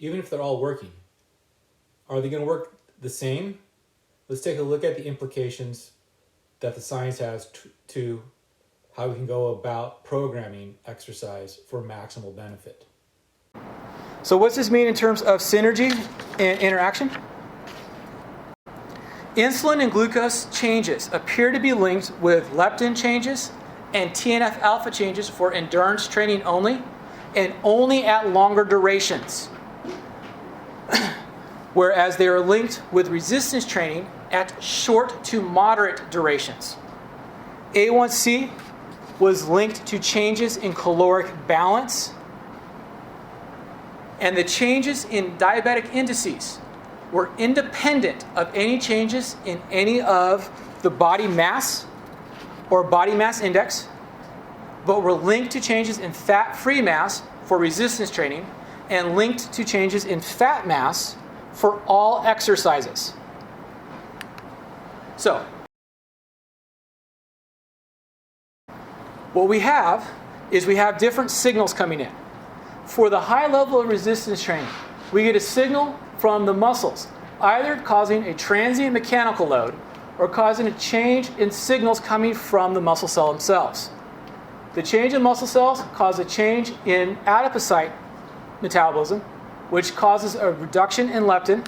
even if they're all working. Are they going to work the same? Let's take a look at the implications that the science has to how we can go about programming exercise for maximal benefit. So what's this mean in terms of synergy and interaction? Insulin and glucose changes appear to be linked with leptin changes and TNF alpha changes for endurance training only, and only at longer durations. Whereas they are linked with resistance training at short to moderate durations. A1C was linked to changes in caloric balance, and the changes in diabetic indices were independent of any changes in any of the body mass or body mass index, but were linked to changes in fat-free mass for resistance training and linked to changes in fat mass for all exercises. So, what we have is we have different signals coming in. For the high level of resistance training, we get a signal from the muscles, either causing a transient mechanical load or causing a change in signals coming from the muscle cell themselves. The change in muscle cells causes a change in adipocyte metabolism, which causes a reduction in leptin.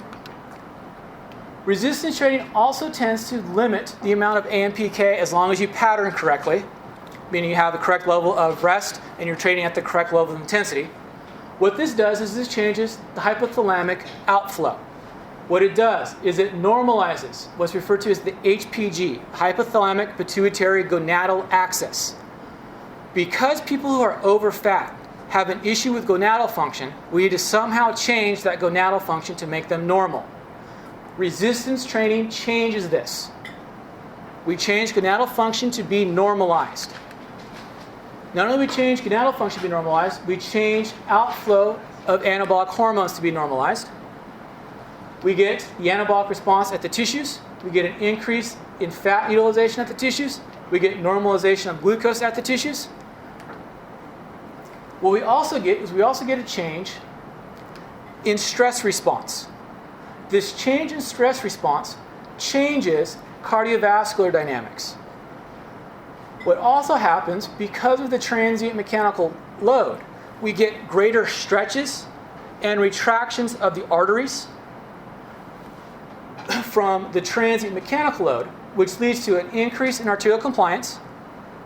Resistance training also tends to limit the amount of AMPK as long as you pattern correctly, meaning you have the correct level of rest and you're training at the correct level of intensity. What this does is this changes the hypothalamic outflow. What it does is it normalizes what's referred to as the HPG, hypothalamic pituitary gonadal axis. Because people who are over fat have an issue with gonadal function, we need to somehow change that gonadal function to make them normal. Resistance training changes this. We change gonadal function to be normalized. Not only do we change gonadal function to be normalized, we change outflow of anabolic hormones to be normalized. We get the anabolic response at the tissues. We get an increase in fat utilization at the tissues. We get normalization of glucose at the tissues. What we also get is a change in stress response. This change in stress response changes cardiovascular dynamics. What also happens, because of the transient mechanical load, we get greater stretches and retractions of the arteries from the transient mechanical load, which leads to an increase in arterial compliance,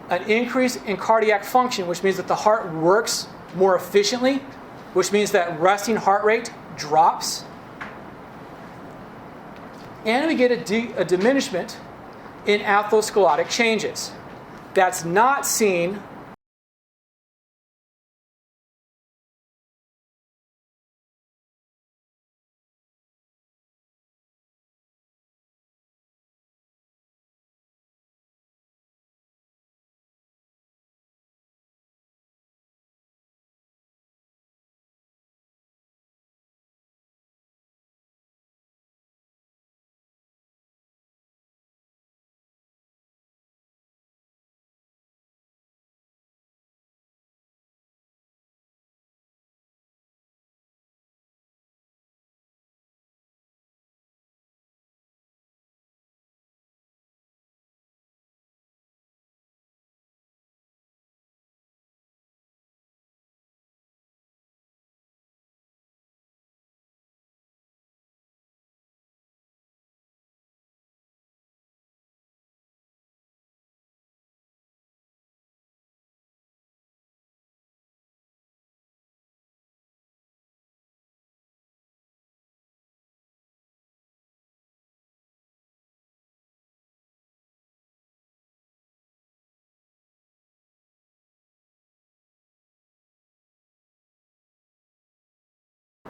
an increase in cardiac function, which means that the heart works more efficiently, which means that resting heart rate drops, and we get a diminishment in atherosclerotic changes. That's not seen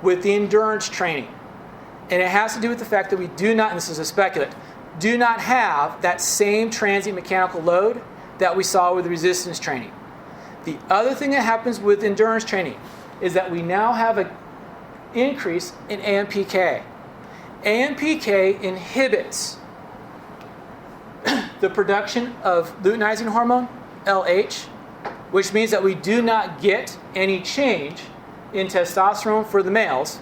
with the endurance training. And it has to do with the fact that we do not, and this is a speculate, do not have that same transient mechanical load that we saw with resistance training. The other thing that happens with endurance training is that we now have an increase in AMPK. AMPK inhibits the production of luteinizing hormone, LH, which means that we do not get any change in testosterone for the males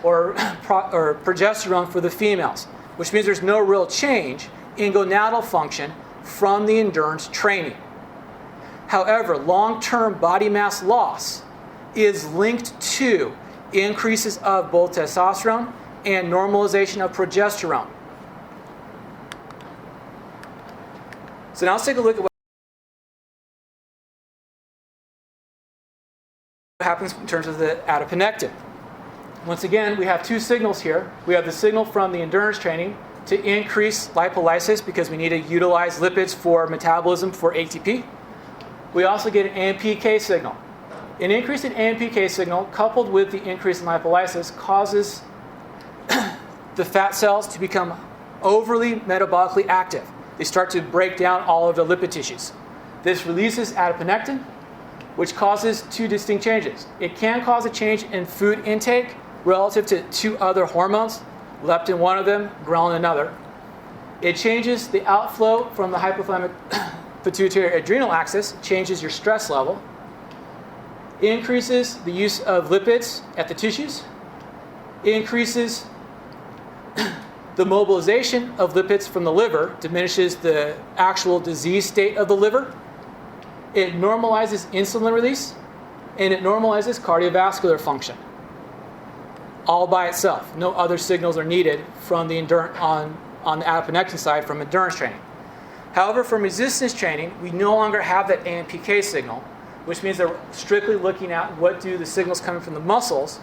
or progesterone for the females, which means there's no real change in gonadal function from the endurance training. However, long-term body mass loss is linked to increases of both testosterone and normalization of progesterone. So now let's take a look at what happens in terms of the adiponectin. Once again, we have two signals here. We have the signal from the endurance training to increase lipolysis because we need to utilize lipids for metabolism for ATP. We also get an AMPK signal. An increase in AMPK signal coupled with the increase in lipolysis causes the fat cells to become overly metabolically active. They start to break down all of the lipid tissues. This releases adiponectin, which causes two distinct changes. It can cause a change in food intake relative to two other hormones, leptin one of them, ghrelin another. It changes the outflow from the hypothalamic pituitary adrenal axis, changes your stress level, increases the use of lipids at the tissues, increases the mobilization of lipids from the liver, diminishes the actual disease state of the liver. It normalizes insulin release, and it normalizes cardiovascular function. All by itself. No other signals are needed from the on the adiponectin side from endurance training. However, from resistance training, we no longer have that AMPK signal, which means that we're strictly looking at what do the signals coming from the muscles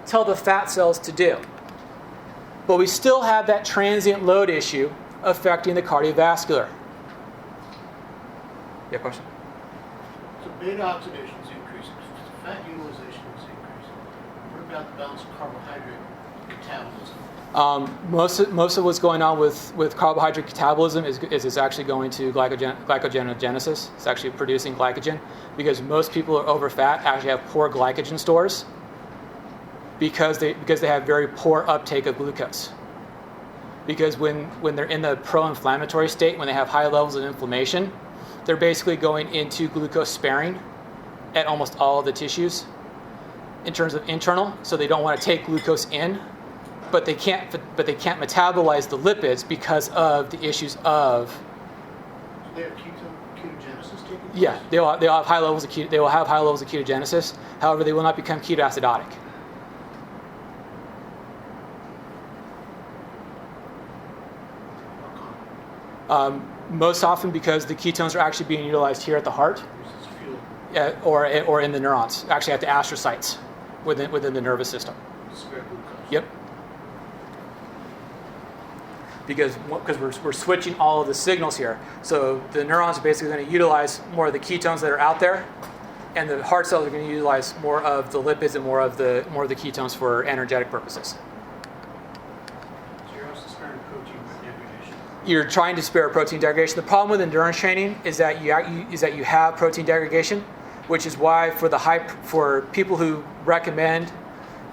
tell the fat cells to do. But we still have that transient load issue affecting the cardiovascular. Yeah, question? So beta oxidation is increasing, fat utilization is increasing. What about the balance of carbohydrate metabolism? Most of what's going on with carbohydrate catabolism is it's actually going to glycogenogenesis. It's actually producing glycogen because most people who are over fat actually have poor glycogen stores because they have very poor uptake of glucose. Because when they're in the pro-inflammatory state, when they have high levels of inflammation, they're basically going into glucose sparing at almost all of the tissues in terms of internal, so they don't want to take glucose in. But they can't metabolize the lipids because of the issues of. So they have ketogenesis taking place? Yeah, they'll have high levels of ketogenesis. However, they will not become ketoacidotic. Most often because the ketones are actually being utilized here at the heart, or in the neurons, actually at the astrocytes within the nervous system. Spare glucose. Yep. Because we're switching all of the signals here. So the neurons are basically going to utilize more of the ketones that are out there, and the heart cells are going to utilize more of the lipids and more of the ketones for energetic purposes. So you're also sparing protein degradation. You're trying to spare protein degradation. The problem with endurance training is that you have protein degradation, which is why for people who recommend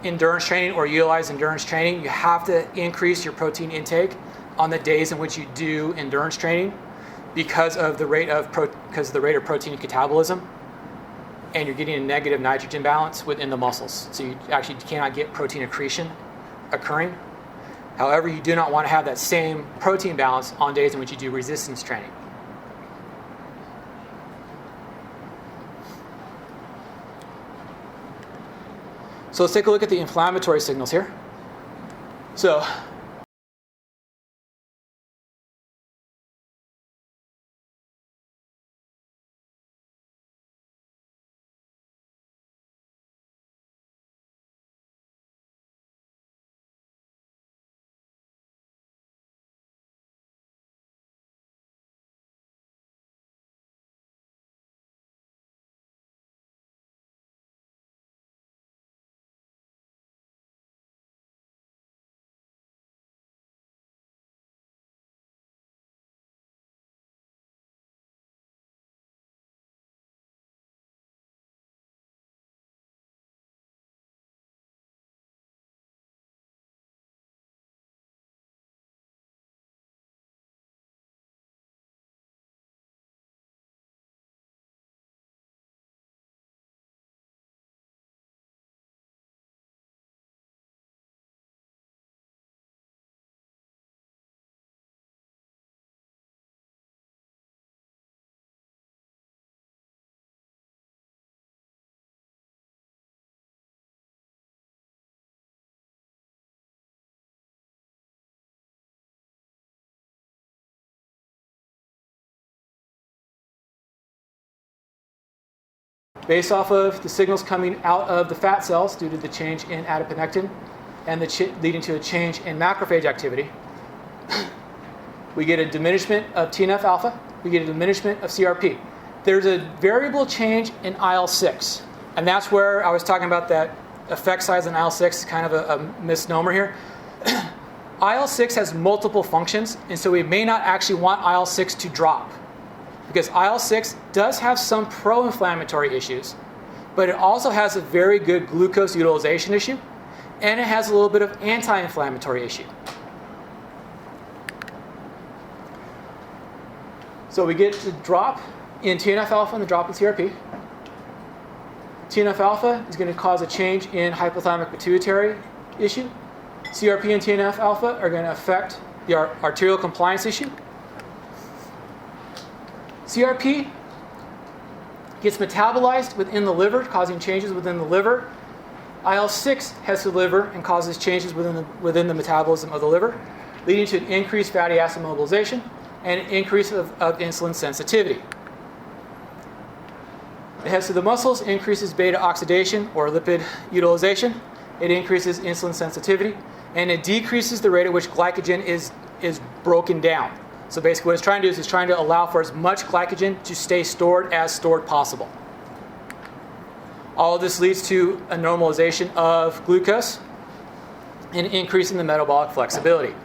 endurance training or utilize endurance training, you have to increase your protein intake on the days in which you do endurance training because of the rate of protein catabolism, and you're getting a negative nitrogen balance within the muscles. So you actually cannot get protein accretion occurring. However, you do not want to have that same protein balance on days in which you do resistance training. So let's take a look at the inflammatory signals here. So based off of the signals coming out of the fat cells due to the change in adiponectin and leading to a change in macrophage activity. We get a diminishment of TNF alpha. We get a diminishment of CRP. There's a variable change in IL-6, and that's where I was talking about that effect size in IL-6, kind of a misnomer here. IL-6 has multiple functions, and so we may not actually want IL-6 to drop, because IL-6 does have some pro-inflammatory issues, but it also has a very good glucose utilization issue, and it has a little bit of anti-inflammatory issue. So we get the drop in TNF alpha and the drop in CRP. TNF alpha is going to cause a change in hypothalamic pituitary issue. CRP and TNF alpha are going to affect the arterial compliance issue. CRP gets metabolized within the liver, causing changes within the liver. IL-6 heads to the liver and causes changes within the metabolism of the liver, leading to an increased fatty acid mobilization and an increase of insulin sensitivity. It heads to the muscles, increases beta oxidation or lipid utilization. It increases insulin sensitivity, and it decreases the rate at which glycogen is broken down. So basically what it's trying to do is it's trying to allow for as much glycogen to stay stored as stored possible. All of this leads to a normalization of glucose and an increase in the metabolic flexibility.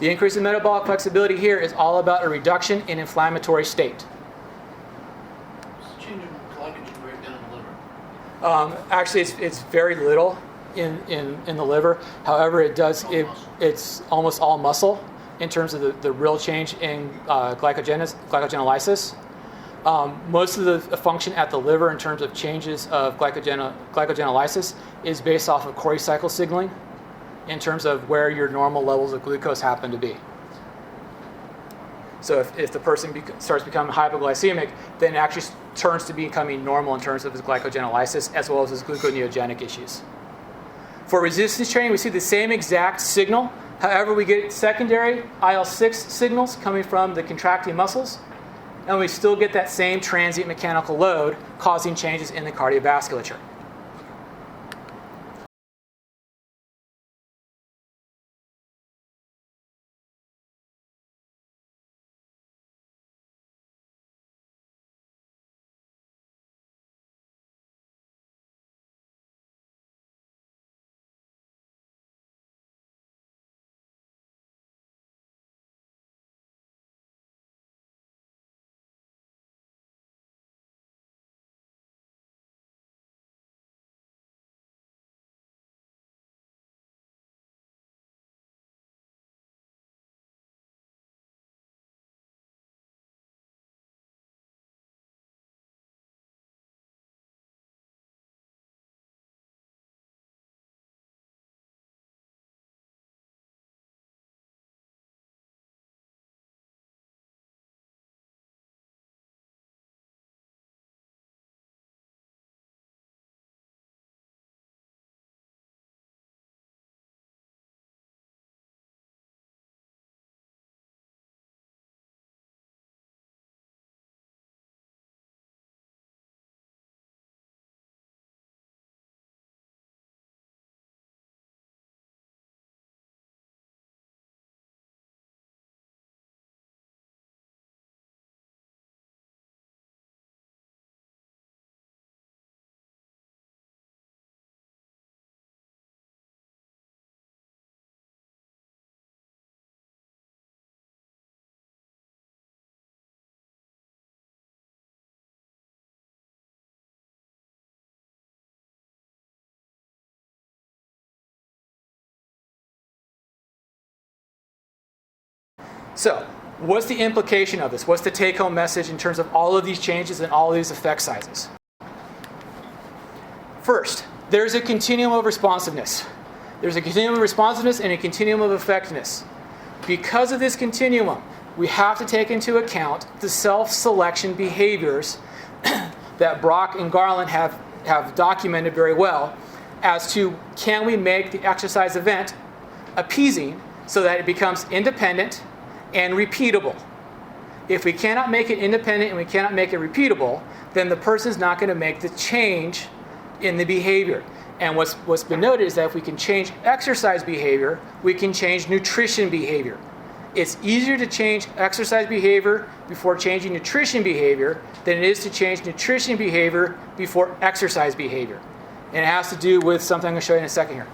The increase in metabolic flexibility here is all about a reduction in inflammatory state. What's the change in glycogen breakdown in the liver? Actually, it's very little in the liver. However, it's almost all muscle in terms of the real change in glycogenolysis. Most of the function at the liver in terms of changes of glycogenolysis is based off of Cori cycle signaling in terms of where your normal levels of glucose happen to be. So if the person starts becoming hypoglycemic, then it actually turns to becoming normal in terms of his glycogenolysis as well as his gluconeogenic issues. For resistance training, we see the same exact signal. However, we get secondary IL-6 signals coming from the contracting muscles, and we still get that same transient mechanical load causing changes in the cardiovasculature. So, what's the implication of this? What's the take-home message in terms of all of these changes and all of these effect sizes? First, there's a continuum of responsiveness. There's a continuum of responsiveness and a continuum of effectiveness. Because of this continuum, we have to take into account the self-selection behaviors that Brock and Garland have documented very well as to can we make the exercise event appeasing so that it becomes independent and repeatable. If we cannot make it independent and we cannot make it repeatable, then the person's not going to make the change in the behavior. And what's been noted is that if we can change exercise behavior, we can change nutrition behavior. It's easier to change exercise behavior before changing nutrition behavior than it is to change nutrition behavior before exercise behavior. And it has to do with something I'm going to show you in a second here.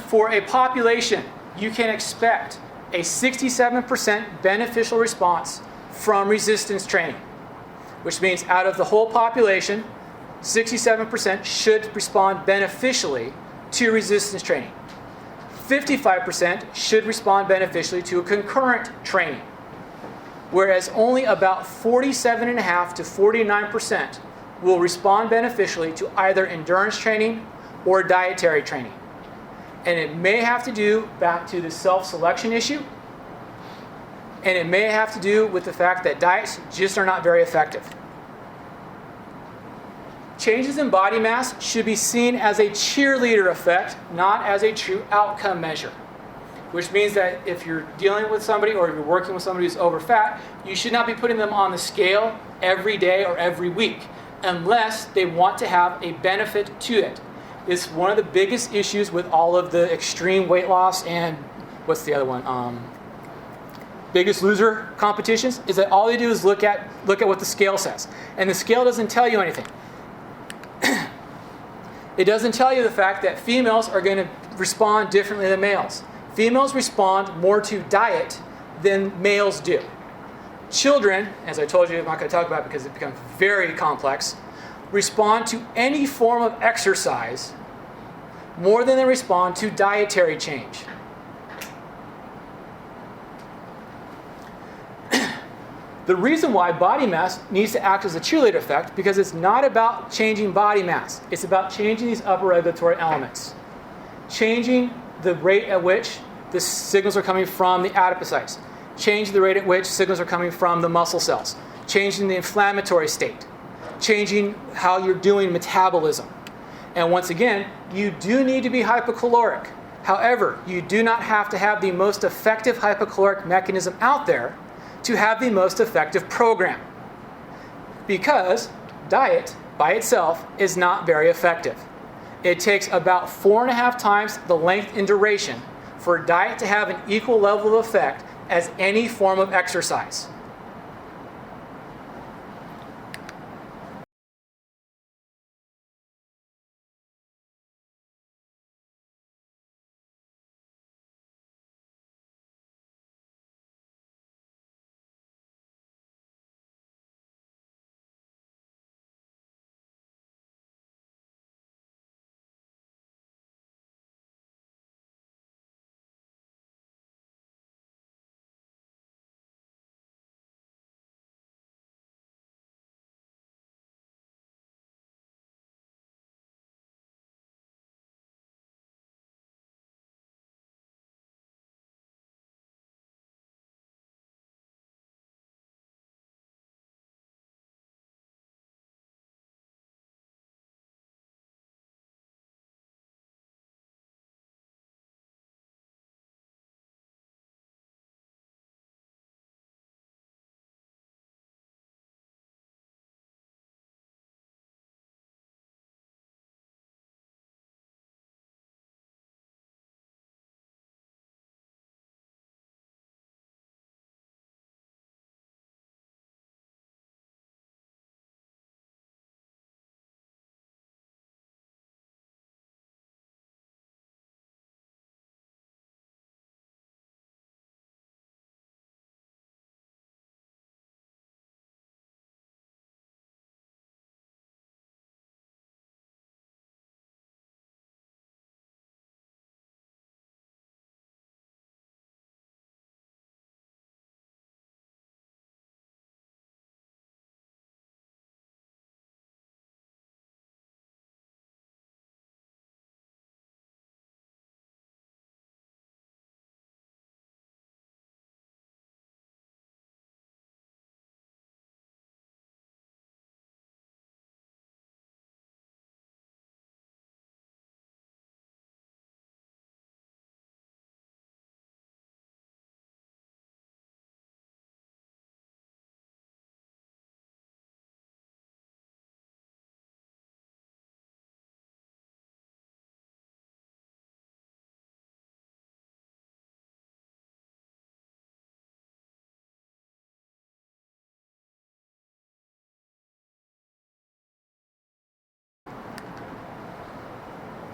For a population, you can expect a 67% beneficial response from resistance training, which means out of the whole population, 67% should respond beneficially to resistance training. 55% should respond beneficially to a concurrent training, whereas only about 47.5% to 49% will respond beneficially to either endurance training or dietary training. And it may have to do back to the self-selection issue, and it may have to do with the fact that diets just are not very effective. Changes in body mass should be seen as a cheerleader effect, not as a true outcome measure. Which means that if you're dealing with somebody or if you're working with somebody who's over fat, you should not be putting them on the scale every day or every week unless they want to have a benefit to it. It's one of the biggest issues with all of the extreme weight loss and what's the other one? Biggest Loser competitions, is that all they do is look at what the scale says. And the scale doesn't tell you anything. It doesn't tell you the fact that females are going to respond differently than males. Females respond more to diet than males do. Children, as I told you, I'm not going to talk about it because it becomes very complex, respond to any form of exercise more than they respond to dietary change. The reason why body mass needs to act as a cheerleader effect, because it's not about changing body mass. It's about changing these upper regulatory elements. Changing the rate at which the signals are coming from the adipocytes. Changing the rate at which signals are coming from the muscle cells. Changing the inflammatory state. Changing how you're doing metabolism. And once again, you do need to be hypocaloric. However, you do not have to have the most effective hypocaloric mechanism out there to have the most effective program. Because diet by itself is not very effective. It takes about 4.5 times the length and duration for diet to have an equal level of effect as any form of exercise.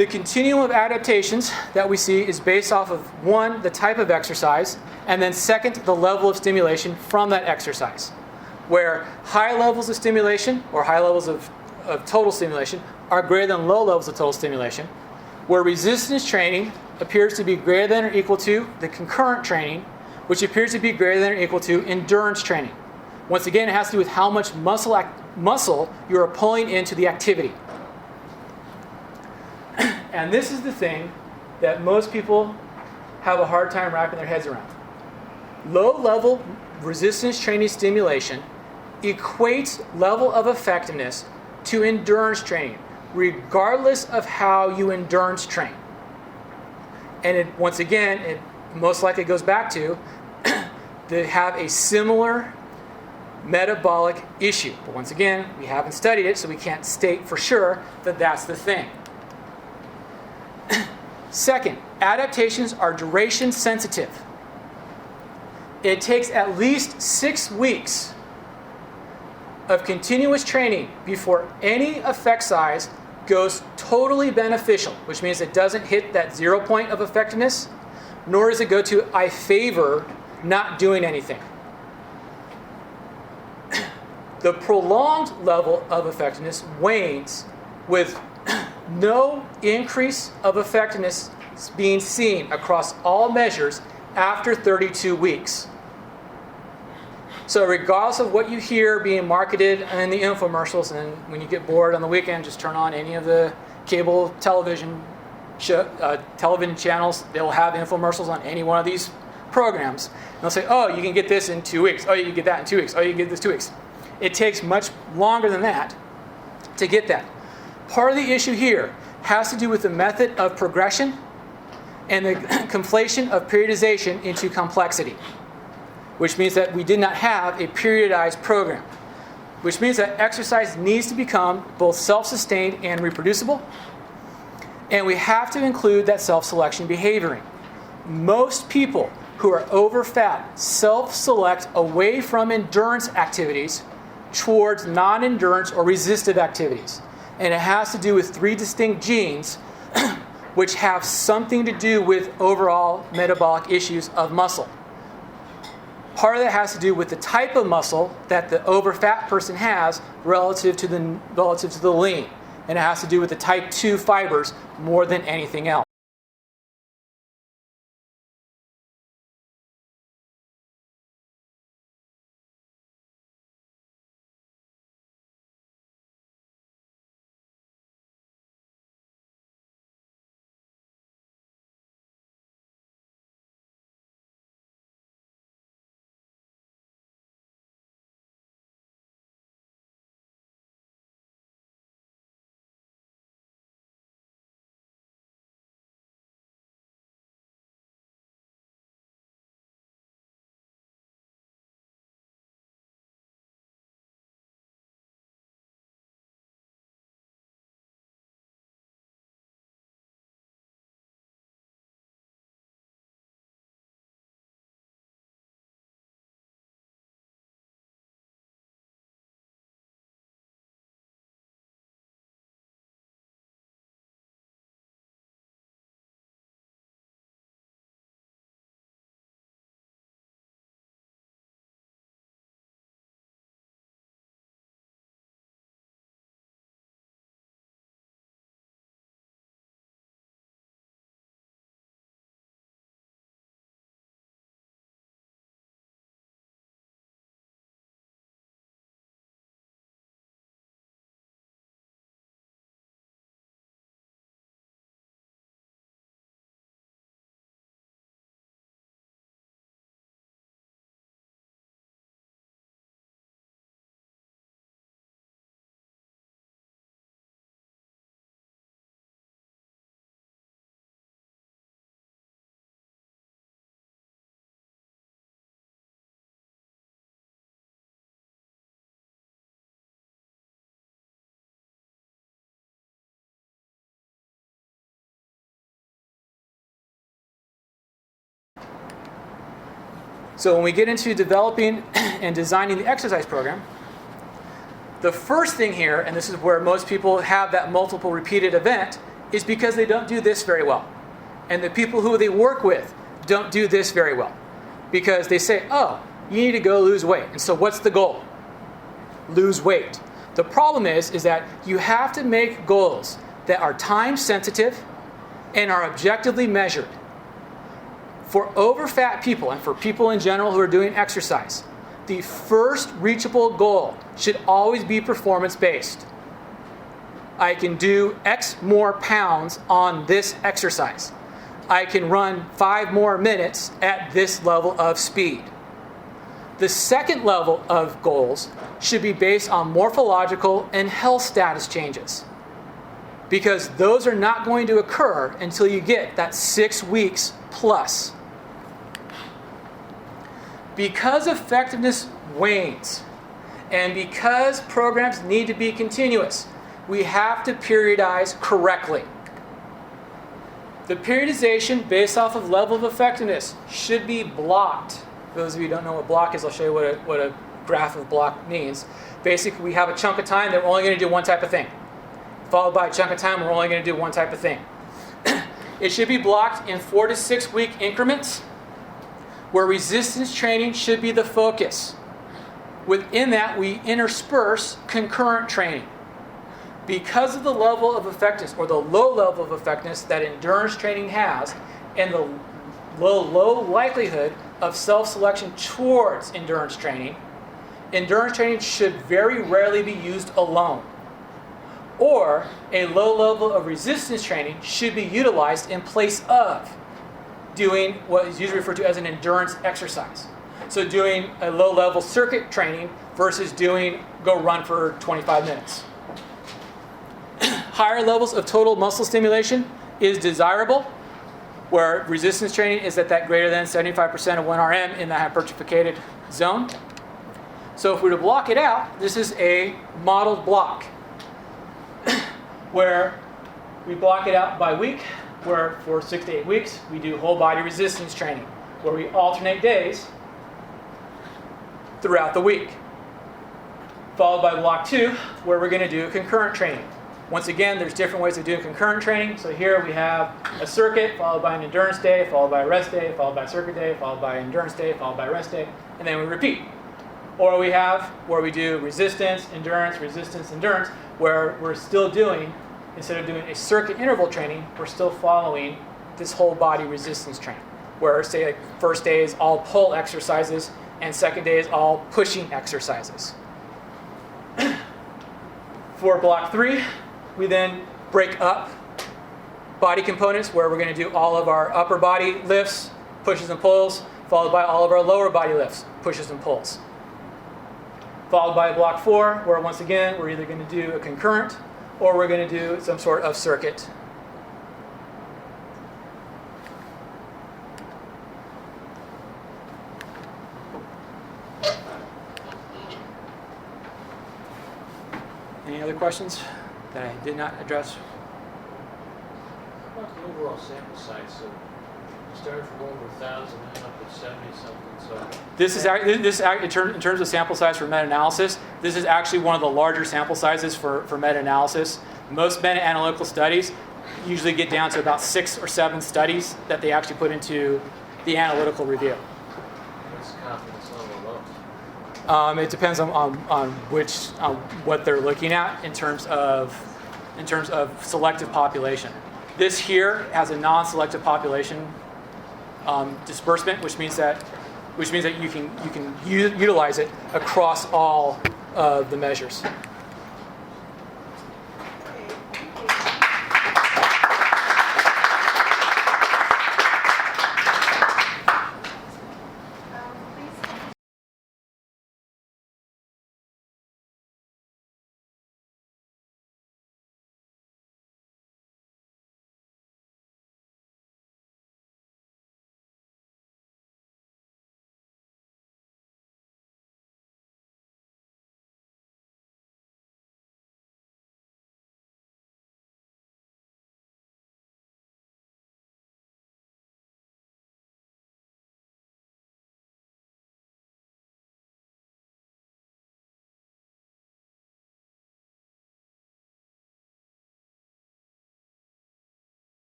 The continuum of adaptations that we see is based off of, one, the type of exercise, and then second, the level of stimulation from that exercise. Where high levels of stimulation, or high levels of total stimulation, are greater than low levels of total stimulation. Where resistance training appears to be greater than or equal to the concurrent training, which appears to be greater than or equal to endurance training. Once again, it has to do with how much muscle you are pulling into the activity. And this is the thing that most people have a hard time wrapping their heads around. Low-level resistance training stimulation equates level of effectiveness to endurance training, regardless of how you endurance train. And once again, it most likely goes back to they have a similar metabolic issue. But once again, we haven't studied it, so we can't state for sure that that's the thing. Second, adaptations are duration sensitive. It takes at least 6 weeks of continuous training before any effect size goes totally beneficial, which means it doesn't hit that 0 point of effectiveness, nor does it go to I favor not doing anything. The prolonged level of effectiveness wanes with no increase of effectiveness being seen across all measures after 32 weeks. So regardless of what you hear being marketed in the infomercials, and when you get bored on the weekend, just turn on any of the cable television channels. They'll have infomercials on any one of these programs. And they'll say, oh, you can get this in 2 weeks. Oh, you can get that in 2 weeks. Oh, you can get this 2 weeks. It takes much longer than that to get that. Part of the issue here has to do with the method of progression and the conflation of periodization into complexity, which means that we did not have a periodized program, which means that exercise needs to become both self-sustained and reproducible, and we have to include that self-selection behavioring. Most people who are over-fat self-select away from endurance activities towards non-endurance or resistive activities. And it has to do with 3 distinct genes which have something to do with overall metabolic issues of muscle. Part of that has to do with the type of muscle that the over-fat person has relative to the lean. And it has to do with the type 2 fibers more than anything else. So when we get into developing and designing the exercise program, the first thing here, and this is where most people have that multiple repeated event, is because they don't do this very well. And the people who they work with don't do this very well. Because they say, oh, you need to go lose weight. And so what's the goal? Lose weight. The problem is that you have to make goals that are time sensitive and are objectively measured. For overfat people and for people in general who are doing exercise, the first reachable goal should always be performance-based. I can do X more pounds on this exercise. I can run 5 more minutes at this level of speed. The second level of goals should be based on morphological and health status changes, because those are not going to occur until you get that 6 weeks plus. Because effectiveness wanes, and because programs need to be continuous, we have to periodize correctly. The periodization based off of level of effectiveness should be blocked. For those of you who don't know what block is, I'll show you what a graph of block means. Basically, we have a chunk of time that we're only going to do one type of thing, followed by a chunk of time we're only going to do one type of thing. It should be blocked in 4 to 6 week increments, where resistance training should be the focus. Within that, we intersperse concurrent training. Because of the level of effectiveness, or the low level of effectiveness that endurance training has, and the low likelihood of self-selection towards endurance training should very rarely be used alone. Or a low level of resistance training should be utilized in place of doing what is usually referred to as an endurance exercise. So doing a low-level circuit training versus doing go run for 25 minutes. Higher levels of total muscle stimulation is desirable, where resistance training is at that greater than 75% of 1 RM in the hypertrophicated zone. So if we were to block it out, this is a modeled block where we block it out by week, where for 6 to 8 weeks we do whole body resistance training, where we alternate days throughout the week. Followed by block 2, where we're going to do concurrent training. Once again, there's different ways of doing concurrent training. So here we have a circuit, followed by an endurance day, followed by a rest day, followed by a circuit day, followed by an endurance day, followed by a rest day, and then we repeat. Or we have where we do resistance, endurance, where we're still doing, instead of doing a circuit interval training, we're still following this whole body resistance training. Where, say, like first day is all pull exercises, and second day is all pushing exercises. For block 3, we then break up body components, where we're going to do all of our upper body lifts, pushes and pulls, followed by all of our lower body lifts, pushes and pulls. Followed by block 4, where once again, we're either going to do a concurrent or we're going to do some sort of circuit. Any other questions that I did not address? What about the overall sample size? So you started from over 1,000 and up at 70 something. So This is in terms of sample size for meta-analysis. This is actually one of the larger sample sizes for meta-analysis. Most meta-analytical studies usually get down to about 6 or 7 studies that they actually put into the analytical review. what's the confidence level of those? It depends on what they're looking at in terms of selective population. This here has a non-selective population disbursement, which means that you can utilize it across all of the measures.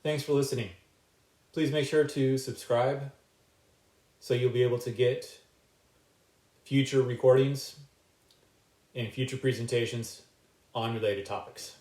Thanks for listening. Please make sure to subscribe so you'll be able to get future recordings and future presentations on related topics.